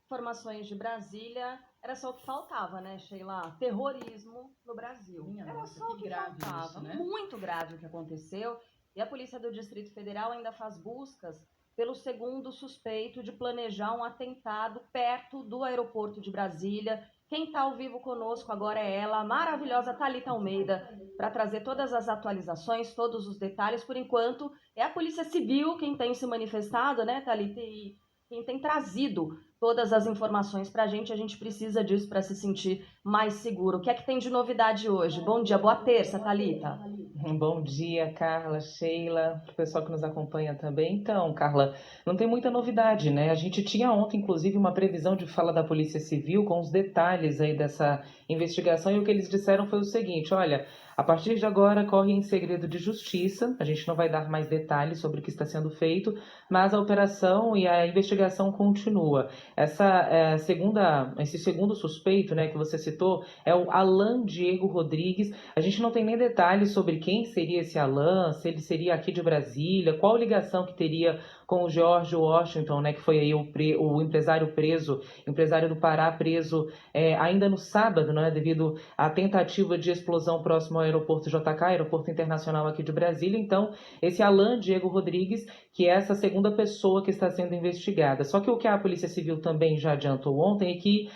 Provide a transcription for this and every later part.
Informações de Brasília, era só o que faltava, né, Sheila? Terrorismo no Brasil. Minha Era nossa, só o que que grave faltava. isso, né? Muito grave o que aconteceu. E a Polícia do Distrito Federal ainda faz buscas pelo segundo suspeito de planejar um atentado perto do aeroporto de Brasília. Quem está ao vivo conosco agora é ela, a maravilhosa Thalita Almeida, para trazer todas as atualizações, todos os detalhes. Por enquanto, é a Polícia Civil quem tem se manifestado, né, Thalita? E quem tem trazido todas as informações para a gente precisa disso para se sentir mais seguro. O que é que tem de novidade hoje? Bom dia, boa terça, Thalita. Bom dia, Carla, Sheila, o pessoal que nos acompanha também. Então, Carla, não tem muita novidade, né? A gente tinha ontem, inclusive, uma previsão de fala da Polícia Civil com os detalhes aí dessa investigação e o que eles disseram foi o seguinte: olha, a partir de agora corre em segredo de justiça, a gente não vai dar mais detalhes sobre o que está sendo feito, mas a operação e a investigação continua. Esse segundo suspeito, né, que você citou, é o Alan Diego Rodrigues. A gente não tem nem detalhes sobre quem seria esse Alan, se ele seria aqui de Brasília, qual ligação que teria com o George Washington, né, que foi aí o empresário preso, empresário do Pará preso ainda no sábado, né, devido à tentativa de explosão próximo ao aeroporto JK, aeroporto internacional aqui de Brasília. Então, esse Alan Diego Rodrigues, que é essa segunda pessoa que está sendo investigada. Só que o que a Polícia Civil também já adiantou ontem é que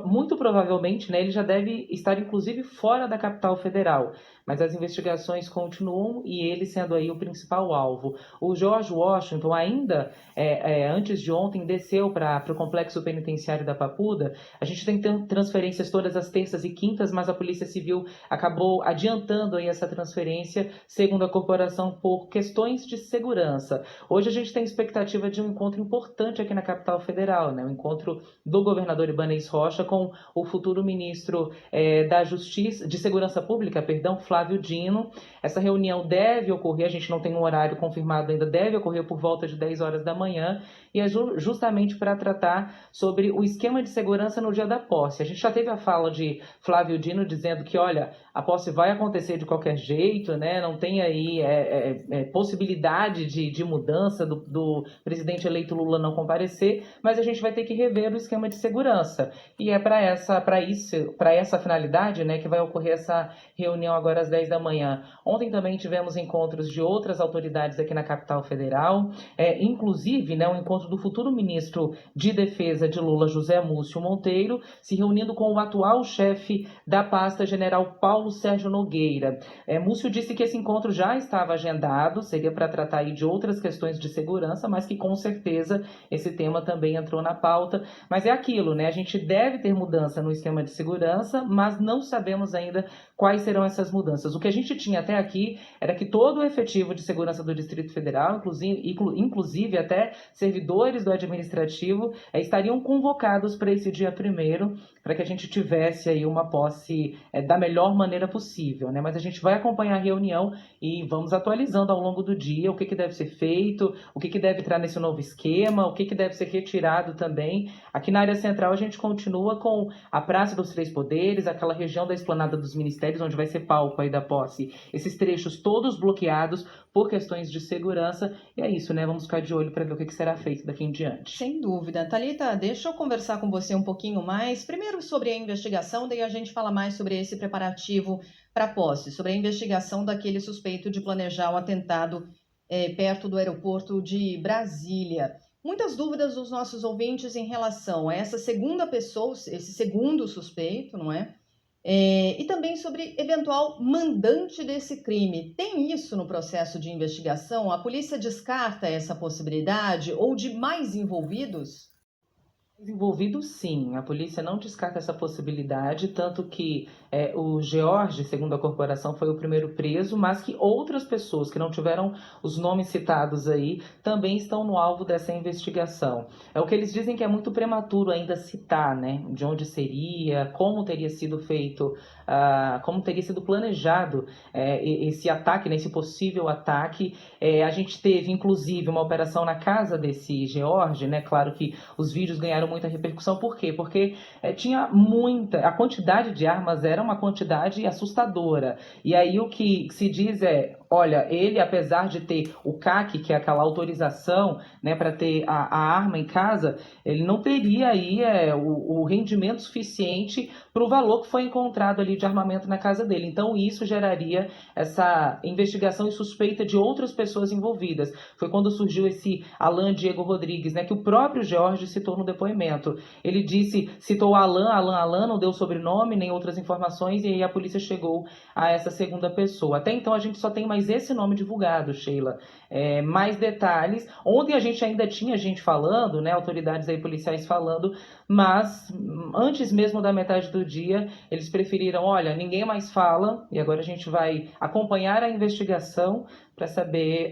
muito provavelmente, né, ele já deve estar inclusive fora da capital federal, mas as investigações continuam e ele sendo aí o principal alvo. O George Washington ainda, antes de ontem, desceu para o complexo penitenciário da Papuda. A gente tem transferências todas as terças e quintas, mas a Polícia Civil acabou adiantando aí essa transferência, segundo a corporação, por questões de segurança. Hoje a gente tem expectativa de um encontro importante aqui na capital federal, né? O encontro do governador Ibanez Rocha com o futuro ministro da Justiça, de Segurança Pública, perdão, Flávio Dino. Essa reunião deve ocorrer, a gente não tem um horário confirmado ainda, deve ocorrer por volta de 10 horas da manhã, e é justamente para tratar sobre o esquema de segurança no dia da posse. A gente já teve a fala de Flávio Dino dizendo que, olha, a posse vai acontecer de qualquer jeito, né? Não tem aí possibilidade de mudança do presidente eleito Lula não comparecer, mas a gente vai ter que rever o esquema de segurança. E é para essa finalidade, né, que vai ocorrer essa reunião agora às 10 da manhã. Ontem também tivemos encontros de outras autoridades aqui na capital federal, inclusive, né, o encontro do futuro ministro de Defesa de Lula, José Múcio Monteiro, se reunindo com o atual chefe da pasta, general Paulo Sérgio Nogueira. Múcio disse que esse encontro já estava agendado, seria para tratar aí de outras questões de segurança, mas que com certeza esse tema também entrou na pauta. Mas é aquilo, né? A gente deve ter mudança no esquema de segurança, mas não sabemos ainda quais serão essas mudanças. O que a gente tinha até aqui era que todo o efetivo de segurança do Distrito Federal, inclusive até servidores do administrativo, estariam convocados para esse dia 1º, para que a gente tivesse aí uma posse da melhor maneira possível, né? Mas a gente vai acompanhar a reunião e vamos atualizando ao longo do dia o que deve ser feito, o que deve entrar nesse novo esquema, o que deve ser retirado também. Aqui na área central a gente continua com a Praça dos Três Poderes, aquela região da Esplanada dos Ministérios, onde vai ser palco aí da posse, esses trechos todos bloqueados por questões de segurança. E é isso, né? Vamos ficar de olho para ver o que será feito daqui em diante. Sem dúvida. Thalita, deixa eu conversar com você um pouquinho mais. Primeiro sobre a investigação, daí a gente fala mais sobre esse preparativo para a posse, sobre a investigação daquele suspeito de planejar o atentado perto do aeroporto de Brasília. Muitas dúvidas dos nossos ouvintes em relação a essa segunda pessoa, esse segundo suspeito, não é? E também sobre eventual mandante desse crime. Tem isso no processo de investigação? A polícia descarta essa possibilidade ou de mais envolvidos? Envolvido, sim. A polícia não descarta essa possibilidade, tanto que o George, segundo a corporação, foi o primeiro preso, mas que outras pessoas que não tiveram os nomes citados aí também estão no alvo dessa investigação. É o que eles dizem que é muito prematuro ainda citar, né? De onde seria, como teria sido feito, como teria sido planejado esse ataque, né? Esse possível ataque. A gente teve, inclusive, uma operação na casa desse George, né? Claro que os vídeos ganharam muita repercussão. Por quê? Porque tinha a quantidade de armas era uma quantidade assustadora. E aí o que se diz olha, ele, apesar de ter o CAC, que é aquela autorização, né, para ter a arma em casa, ele não teria aí o rendimento suficiente para o valor que foi encontrado ali de armamento na casa dele. Então, isso geraria essa investigação e suspeita de outras pessoas envolvidas. Foi quando surgiu esse Alan Diego Rodrigues, né, que o próprio Jorge citou no depoimento. Ele citou Alan, não deu sobrenome nem outras informações, e aí a polícia chegou a essa segunda pessoa. Até então, a gente só tem mais esse nome divulgado, Sheila. Mais detalhes. Ontem a gente ainda tinha gente falando, né, autoridades aí policiais falando, mas antes mesmo da metade do dia, eles preferiram, olha, ninguém mais fala, e agora a gente vai acompanhar a investigação para saber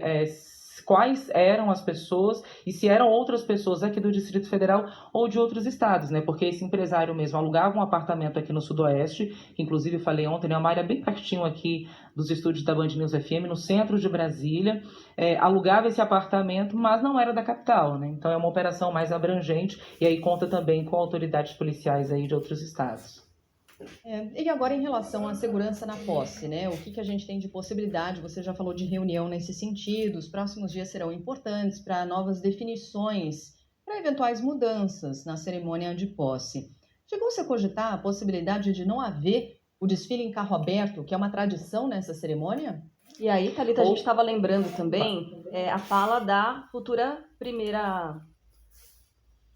quais eram as pessoas e se eram outras pessoas aqui do Distrito Federal ou de outros estados, né? Porque esse empresário mesmo alugava um apartamento aqui no Sudoeste, que inclusive falei ontem, né? Uma área bem pertinho aqui dos estúdios da Band News FM, no centro de Brasília, alugava esse apartamento, mas não era da capital, né? Então é uma operação mais abrangente e aí conta também com autoridades policiais aí de outros estados. E agora em relação à segurança na posse, né? O que a gente tem de possibilidade? Você já falou de reunião nesse sentido, os próximos dias serão importantes para novas definições, para eventuais mudanças na cerimônia de posse. Chegou-se a cogitar a possibilidade de não haver o desfile em carro aberto, que é uma tradição nessa cerimônia? E aí, Thalita, a gente estava lembrando também a fala da futura primeira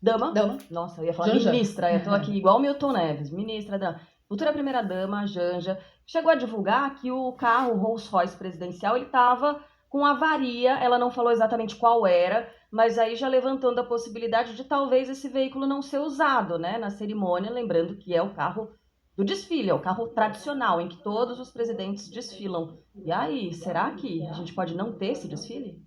dama. Nossa, eu ia falar Janja. ministra, eu estou aqui igual o Milton Neves, ministra da futura primeira-dama, Janja, chegou a divulgar que o carro Rolls-Royce presidencial ele estava com avaria, ela não falou exatamente qual era, mas aí já levantando a possibilidade de talvez esse veículo não ser usado, né, na cerimônia, lembrando que é o carro do desfile, é o carro tradicional, em que todos os presidentes desfilam. E aí, será que a gente pode não ter esse desfile?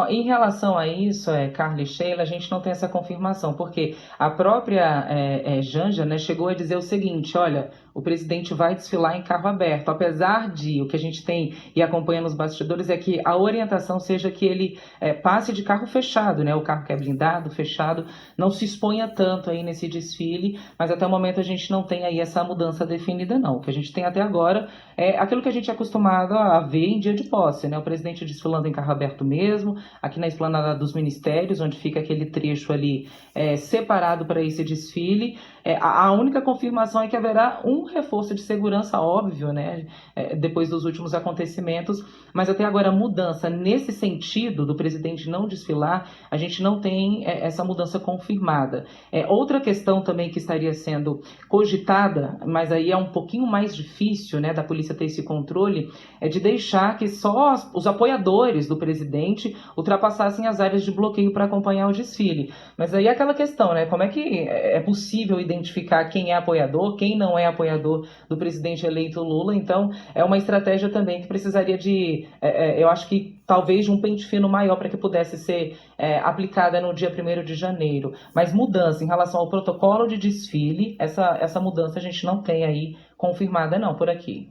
Em relação a isso, Carla e Sheila, a gente não tem essa confirmação, porque a própria Janja, né, chegou a dizer o seguinte, olha, o presidente vai desfilar em carro aberto, apesar de o que a gente tem e acompanha nos bastidores é que a orientação seja que ele passe de carro fechado, né, o carro que é blindado, fechado, não se exponha tanto aí nesse desfile, mas até o momento a gente não tem aí essa mudança definida não. O que a gente tem até agora é aquilo que a gente é acostumado a ver em dia de posse, né, o presidente desfilando em carro aberto mesmo, aqui na esplanada dos ministérios, onde fica aquele trecho ali separado para esse desfile. A única confirmação é que haverá um reforço de segurança, óbvio, né, depois dos últimos acontecimentos, mas até agora mudança nesse sentido do presidente não desfilar, a gente não tem essa mudança confirmada. Outra questão também que estaria sendo cogitada, mas aí é um pouquinho mais difícil, né, da polícia ter esse controle, é de deixar que só os apoiadores do presidente ultrapassassem as áreas de bloqueio para acompanhar o desfile. Mas aí é aquela questão, né? Como é que é possível identificar quem é apoiador, quem não é apoiador do presidente eleito Lula? Então, é uma estratégia também que precisaria de, eu acho que talvez de um pente fino maior para que pudesse ser aplicada no dia 1º de janeiro. Mas mudança em relação ao protocolo de desfile, essa mudança a gente não tem aí confirmada não por aqui.